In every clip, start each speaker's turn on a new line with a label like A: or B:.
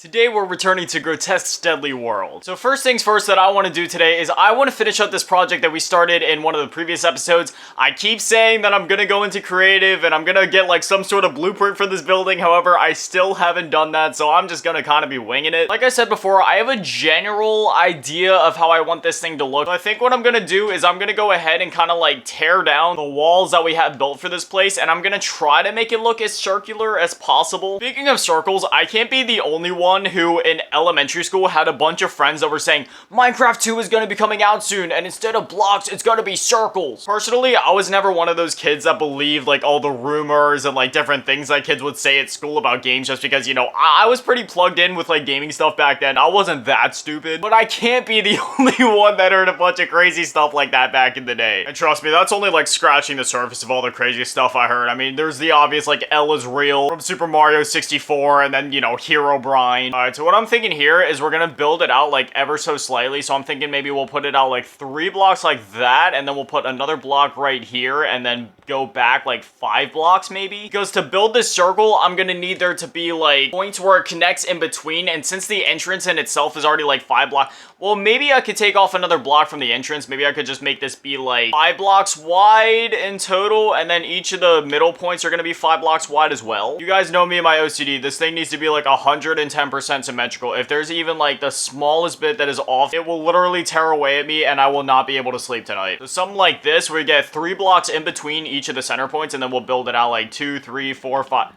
A: Today we're returning to Grotesque's Deadly World. So first things first that I want to do today is I want to finish up this project that we started in one of the previous episodes. I keep saying that I'm gonna go into creative and I'm gonna get like some sort of blueprint for this building, however, I still haven't done that, so I'm just gonna kind of be winging it. Like I said before, I have a general idea of how I want this thing to look. So I think what I'm gonna do is I'm gonna go ahead and kind of like tear down the walls that we have built for this place, and I'm gonna try to make it look as circular as possible. Speaking of circles, I can't be the only one who in elementary school had a bunch of friends that were saying Minecraft 2 is going to be coming out soon and instead of blocks it's going to be circles. Personally, I was never one of those kids that believed like all the rumors and like different things that kids would say at school about games, just because, you know, I was pretty plugged in with like gaming stuff back then. I wasn't that stupid, but I can't be the only one that heard a bunch of crazy stuff like that back in the day. And trust me, that's only like scratching the surface of all the crazy stuff I heard. I mean, there's the obvious like Elle is real from Super Mario 64 and then, you know, Herobrine. Alright, so what I'm thinking here is we're gonna build it out like ever so slightly. So I'm thinking maybe we'll put it out like 3 blocks like that, and then we'll put another block right here, and then go back like 5 blocks maybe. Because to build this circle, I'm gonna need there to be like points where it connects in between, and since the entrance in itself is already like 5 blocks, well, maybe I could take off another block from the entrance. Maybe I could just make this be like 5 blocks wide in total, and then each of the middle points are gonna be 5 blocks wide as well. You guys know me and my OCD. This thing needs to be like 110% symmetrical. If there's even like the smallest bit that is off, it will literally tear away at me and I will not be able to sleep tonight. So something like this, where we get 3 blocks in between each of the center points, and then we'll build it out like 2, 3, 4, 5...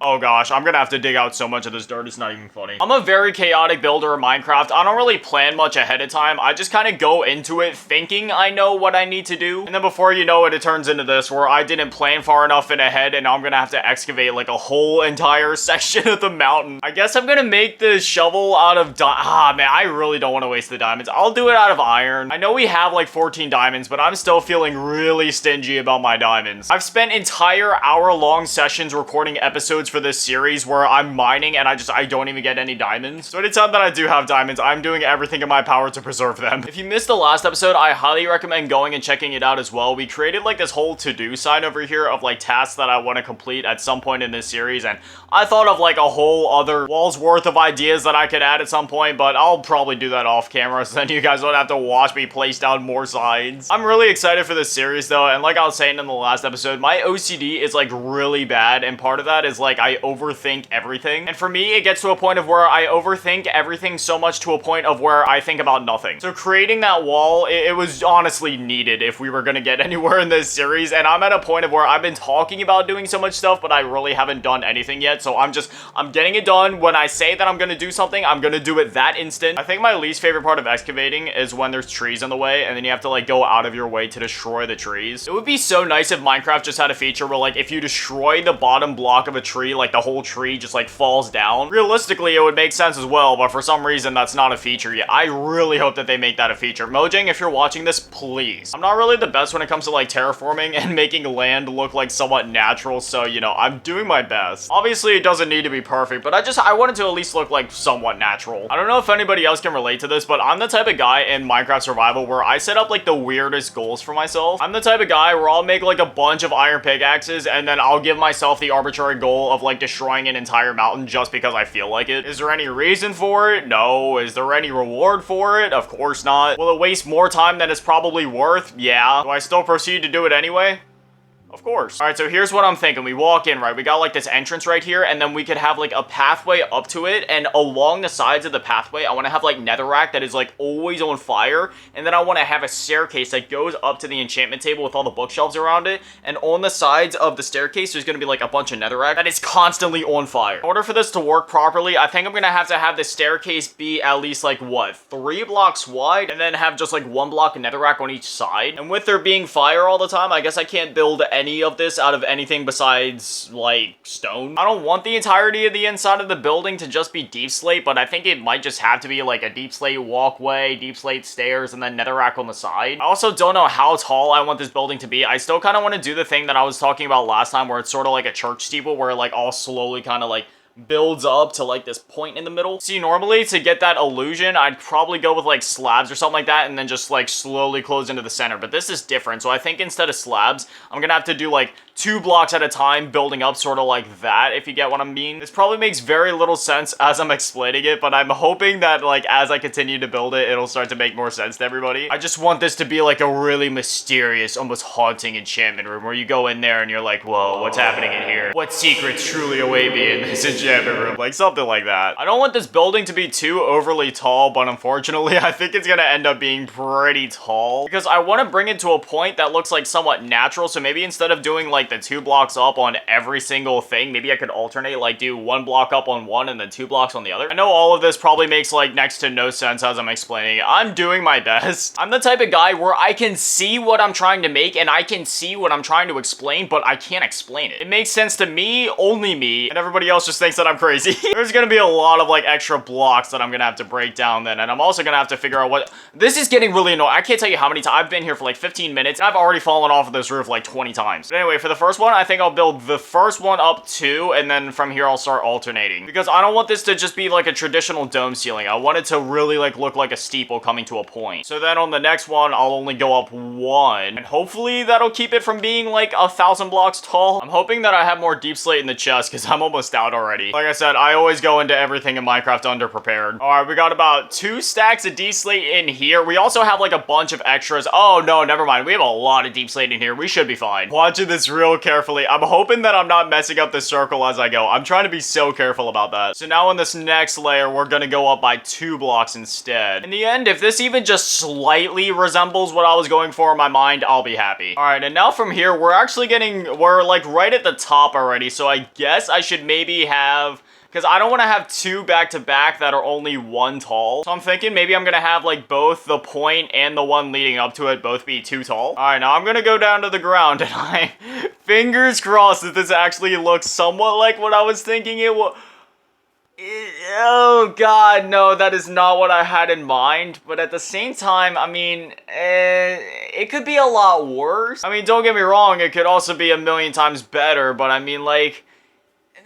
A: Oh gosh, I'm gonna have to dig out so much of this dirt, it's not even funny. I'm a very chaotic builder of Minecraft. I don't really plan much ahead of time. I just kind of go into it thinking I know what I need to do. And then before you know it, it turns into this where I didn't plan far enough in ahead, and now I'm gonna have to excavate like a whole entire section of the mountain. I guess I'm gonna make the shovel out of man, I really don't want to waste the diamonds. I'll do it out of iron. I know we have like 14 diamonds, but I'm still feeling really stingy about my diamonds. I've spent entire hour-long sessions recording episodes for this series where I'm mining and I don't even get any diamonds. So anytime that I do have diamonds, I'm doing everything in my power to preserve them. If you missed the last episode, I highly recommend going and checking it out as well. We created like this whole to-do sign over here of like tasks that I want to complete at some point in this series, and I thought of like a whole other wall's worth of ideas that I could add at some point, but I'll probably do that off camera so then you guys don't have to watch me place down more signs. I'm really excited for this series though, and like I was saying in the last episode, my OCD is like really bad, and part of that is like I overthink everything. And for me, it gets to a point of where I overthink everything so much to a point of where I think about nothing. So creating that wall, it was honestly needed if we were gonna get anywhere in this series, and I'm at a point of where I've been talking about doing so much stuff, but I really haven't done anything yet, so I'm getting it done. When I say that I'm gonna do something, I'm gonna do it that instant. I think my least favorite part of excavating is when there's trees in the way, and then you have to like go out of your way to destroy the trees. It would be so nice if Minecraft just had a feature where like if you destroy the bottom block of a tree, like the whole tree just like falls down. Realistically, it would make sense as well, but for some reason that's not a feature yet. I really hope that they make that a feature. Mojang, if you're watching this, please. I'm not really the best when it comes to like terraforming and making land look like somewhat natural, so you know, I'm doing my best. Obviously, it doesn't need to be perfect, but I wanted to at least look like somewhat natural. I don't know if anybody else can relate to this, but I'm the type of guy in Minecraft Survival where I set up like the weirdest goals for myself. I'm the type of guy where I'll make like a bunch of iron pickaxes, and then I'll give myself the arbitrary goal of like destroying an entire mountain just because I feel like it. Is there any reason for it? No. Is there any reward for it? Of course not. Will it waste more time than it's probably worth? Yeah. Do I still proceed to do it anyway? Of course. All right, so here's what I'm thinking. We walk in, right? We got like this entrance right here, and then we could have like a pathway up to it, and along the sides of the pathway, I want to have like netherrack that is like always on fire, and then I want to have a staircase that goes up to the enchantment table with all the bookshelves around it, and on the sides of the staircase, there's going to be like a bunch of netherrack that is constantly on fire. In order for this to work properly, I think I'm going to have the staircase be at least like, what, 3 blocks wide, and then have just like 1 block of netherrack on each side. And with there being fire all the time, I guess I can't build any of this out of anything besides like stone. I don't want the entirety of the inside of the building to just be deep slate, but I think it might just have to be like a deep slate walkway, deep slate stairs, and then netherrack on the side. I also don't know how tall I want this building to be. I still kind of want to do the thing that I was talking about last time where it's sort of like a church steeple where it like all slowly kind of like builds up to like this point in the middle. See, normally to get that illusion, I'd probably go with like slabs or something like that and then just like slowly close into the center, but this is different. So I think instead of slabs, I'm gonna have to do like 2 blocks at a time building up sort of like that, if you get what I mean. This probably makes very little sense as I'm explaining it, but I'm hoping that like as I continue to build it, it'll start to make more sense to everybody. I just want this to be like a really mysterious, almost haunting enchantment room where you go in there and you're like, whoa, what's happening in here? What secrets truly await me in this enchantment room? Like something like that. I don't want this building to be too overly tall, but unfortunately I think it's gonna end up being pretty tall because I want to bring it to a point that looks like somewhat natural. So maybe instead of doing like the 2 blocks up on every single thing, maybe I could alternate, like do 1 block up on one and then 2 blocks on the other. I know all of this probably makes like next to no sense as I'm explaining it. I'm doing my best. I'm the type of guy where I can see what I'm trying to make and I can see what I'm trying to explain, but I can't explain it. It makes sense to me, only me, and everybody else just thinks that I'm crazy. There's gonna be a lot of like extra blocks that I'm gonna have to break down then, and I'm also gonna have to figure out what... This is getting really annoying. I can't tell you how many times. I've been here for like 15 minutes, and I've already fallen off of this roof like 20 times. But anyway, for the first one, I think I'll build the first one up 2, and then from here I'll start alternating. Because I don't want this to just be like a traditional dome ceiling. I want it to really like look like a steeple coming to a point. So then on the next one, I'll only go up 1, and hopefully that'll keep it from being like 1,000 blocks tall. I'm hoping that I have more deep slate in the chest, because I'm almost out already. Like I said, I always go into everything in Minecraft underprepared. Alright, we got about 2 stacks of deep slate in here. We also have like a bunch of extras. Oh no, never mind. We have a lot of deep slate in here. We should be fine. Watching this real carefully. I'm hoping that I'm not messing up the circle as I go. I'm trying to be so careful about that. So now on this next layer, we're gonna go up by 2 blocks instead. In the end, if this even just slightly resembles what I was going for in my mind, I'll be happy. Alright, and now from here, we're like right at the top already. So I guess I should maybe have... Because I don't want to have 2 back-to-back that are only 1 tall. So I'm thinking maybe I'm going to have like both the point and the one leading up to it both be 2 tall. Alright, now I'm going to go down to the ground and fingers crossed that this actually looks somewhat like what I was thinking it would. Oh god, no, that is not what I had in mind. But at the same time, I mean, it could be a lot worse. I mean, don't get me wrong, it could also be a million times better. But I mean, like...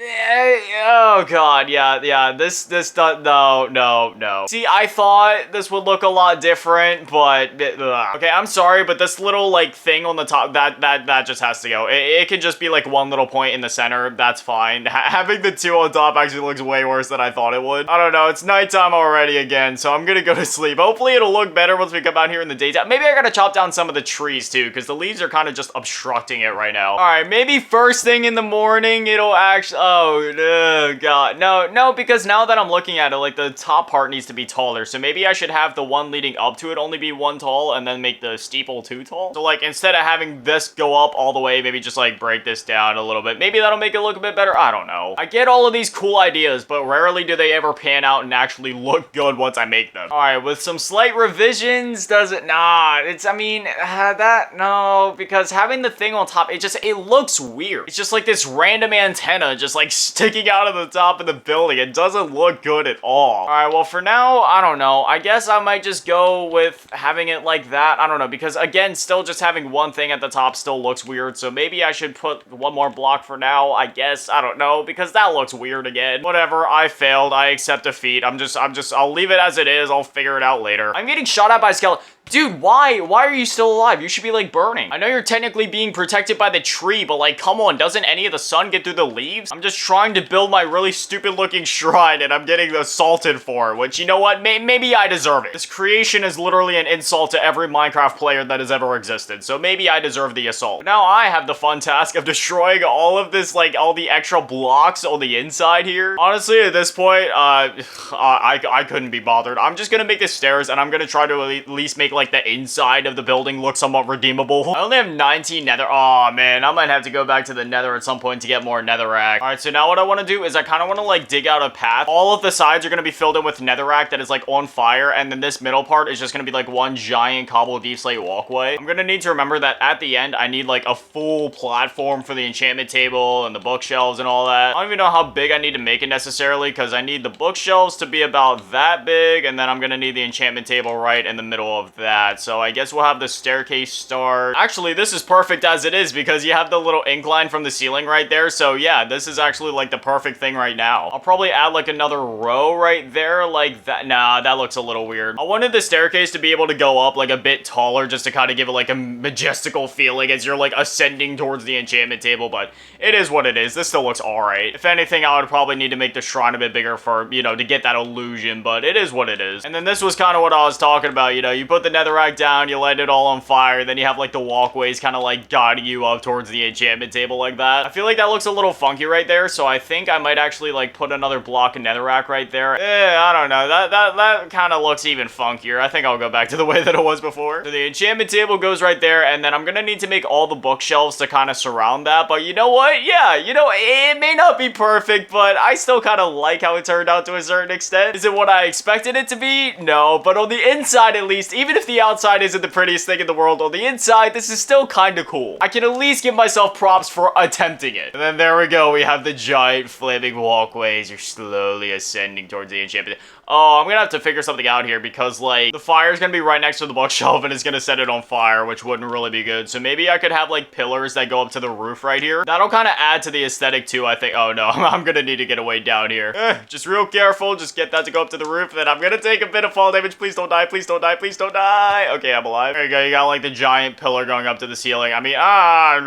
A: Oh god, yeah, this no. See, I thought this would look a lot different, but okay, I'm sorry, but this little like thing on the top, that just has to go. It can just be like one little point in the center. That's fine. Having the 2 on top actually looks way worse than I thought it would. I don't know. It's nighttime already again, so I'm gonna go to sleep. Hopefully, it'll look better once we come out here in the daytime. Maybe I gotta chop down some of the trees too, because the leaves are kind of just obstructing it right now. All right, maybe first thing in the morning, it'll actually. Oh, god. No, because now that I'm looking at it, like, the top part needs to be taller. So maybe I should have the one leading up to it only be 1 tall and then make the steeple 2 tall. So, like, instead of having this go up all the way, maybe just, like, break this down a little bit. Maybe that'll make it look a bit better. I don't know. I get all of these cool ideas, but rarely do they ever pan out and actually look good once I make them. Alright, with some slight revisions, does it? Nah, it's, I mean, no, because having the thing on top, it looks weird. It's just like this random antenna just, like, sticking out of the top of the building. It doesn't look good at all. Alright, well for now, I don't know. I guess I might just go with having it like that. I don't know, because again, still just having one thing at the top still looks weird, so maybe I should put 1 more block for now, I guess. I don't know, because that looks weird again. Whatever, I failed. I accept defeat. I'll leave it as it is. I'll figure it out later. I'm getting shot at by a skeleton. Dude, why? Why are you still alive? You should be, like, burning. I know you're technically being protected by the tree, but, like, come on. Doesn't any of the sun get through the leaves? I'm just trying to build my really stupid-looking shrine, and I'm getting assaulted for it, which, you know what? Maybe I deserve it. This creation is literally an insult to every Minecraft player that has ever existed, so maybe I deserve the assault. Now I have the fun task of destroying all of this, like, all the extra blocks on the inside here. Honestly, at this point, I couldn't be bothered. I'm just gonna make the stairs, and I'm gonna try to at least make, like, the inside of the building look somewhat redeemable. I only have 19 nether. Oh man, I might have to go back to the nether at some point to get more netherrack. Alright, so now what I want to do is I kind of want to like dig out a path. All of the sides are going to be filled in with netherrack that is like on fire, and then this middle part is just going to be like one giant cobble deep slate walkway. I'm going to need to remember that at the end I need like a full platform for the enchantment table and the bookshelves and all that. I don't even know how big I need to make it necessarily, because I need the bookshelves to be about that big, and then I'm going to need the enchantment table right in the middle of that. that. So I guess we'll have the staircase start. Actually, this is perfect as it is because you have the little incline from the ceiling right there. So yeah, this is actually like the perfect thing right now. I'll probably add like another row right there like that. Nah, that looks a little weird. I wanted the staircase to be able to go up like a bit taller just to kind of give it like a majestical feeling as you're like ascending towards the enchantment table, but it is what it is. This still looks alright. If anything, I would probably need to make the shrine a bit bigger for, you know, to get that illusion, but it is what it is. And then this was kind of what I was talking about, you know, you put the netherrack down, you light it all on fire, then you have like the walkways kind of like guiding you up towards the enchantment table like that. I feel like that looks a little funky right there, so I think I might actually like put another block of netherrack right there. I don't know, that kind of looks even funkier. I think I'll go back to the way that it was before. So the enchantment table goes right there, and then I'm gonna need to make all the bookshelves to kind of surround that, but you know what? Yeah, you know, it may not be perfect, but I still kind of like how it turned out to a certain extent. Is it what I expected it to be? No, but on the inside at least, even if the outside isn't the prettiest thing in the world, on the inside, this is still kind of cool. I can at least give myself props for attempting it. And then there we go, we have the giant flaming walkways. You're slowly ascending towards the enchantment. Oh, I'm gonna have to figure something out here because, like, the fire's gonna be right next to the bookshelf and it's gonna set it on fire, which wouldn't really be good. So maybe I could have, like, pillars that go up to the roof right here. That'll kind of add to the aesthetic, too, I think. Oh, no, I'm gonna need to get away down here. Just real careful. Just get that to go up to the roof. Then I'm gonna take a bit of fall damage. Please don't die. Please don't die. Please don't die. Okay, I'm alive. There you go. You got, like, the giant pillar going up to the ceiling. I mean, yeah,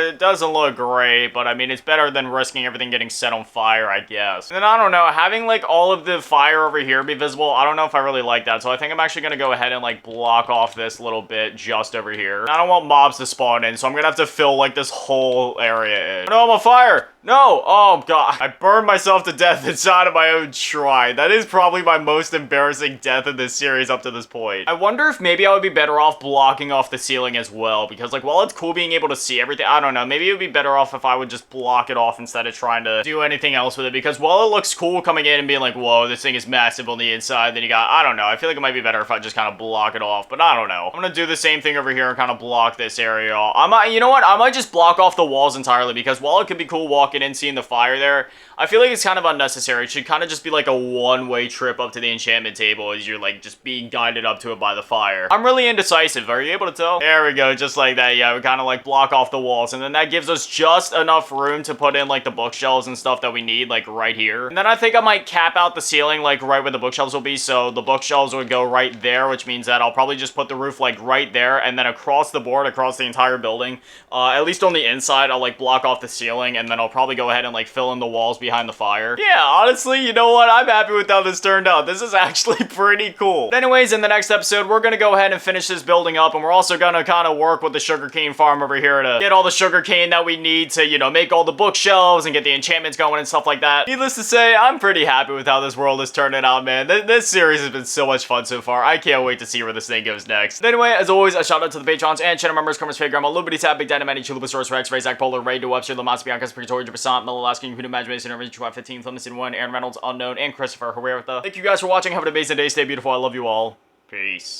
A: it doesn't look great, but, I mean, it's better than risking everything getting set on fire, I guess. And then, I don't know, having like all of the fire over here be visible, I don't know if I really like that, so I think I'm actually gonna go ahead and like block off this little bit just over here. I don't want mobs to spawn in, so I'm gonna have to fill like this whole area in. No, I'm on fire! No! Oh god, I burned myself to death inside of my own shrine. That is probably my most embarrassing death in this series up to this point. I wonder if maybe I would be better off blocking off the ceiling as well, because like while it's cool being able to see everything, I don't know, maybe it would be better off if I would just block it off instead of trying to do anything else with it, because while it looks cool coming in and being like, whoa, this thing is massive on the inside, then you got, I don't know, I feel like it might be better if I just kind of block it off, but I don't know. I'm gonna do the same thing over here and kind of block this area off. You know what, I might just block off the walls entirely, because while it could be cool walking in, seeing the fire there, I feel like it's kind of unnecessary. It should kind of just be like a one-way trip up to the enchantment table as you're like just being guided up to it by the fire. I'm really indecisive. Are you able to tell? There we go, just like that. Yeah, we kind of like block off the walls, and then that gives us just enough room to put in like the bookshelves and stuff that we need like right here. And then I think I might cap out the ceiling like right where the bookshelves will be, so the bookshelves would go right there, which means that I'll probably just put the roof like right there, and then across the board, across the entire building, at least on the inside, I'll like block off the ceiling, and then I'll probably go ahead and like fill in the walls behind the fire. Yeah, honestly, you know what? I'm happy with how this turned out. This is actually pretty cool. But anyways, in the next episode, we're gonna go ahead and finish this building up, and we're also gonna kind of work with the sugarcane farm over here to get all the sugarcane that we need to, you know, make all the bookshelves and get the enchantments going and stuff like that. Needless to say, I'm pretty happy with how this world is turning out, man. This series has been so much fun so far. I can't wait to see where this thing goes next. But anyway, as always, a shout out to the patrons and channel members, Commerce Paygram, Illuminati Tab, Big Dynamite, Chulubasaurus Rex, Ray, Zach Polar, Ray, Webster, Lamas, Bianca's Purgatory, Passant, Melalaskin, Huda Imagination, Original 15, Flemison 1, Aaron Reynolds, Unknown, and Christopher Huerta. Thank you guys for watching. Have an amazing day. Stay beautiful. I love you all. Peace.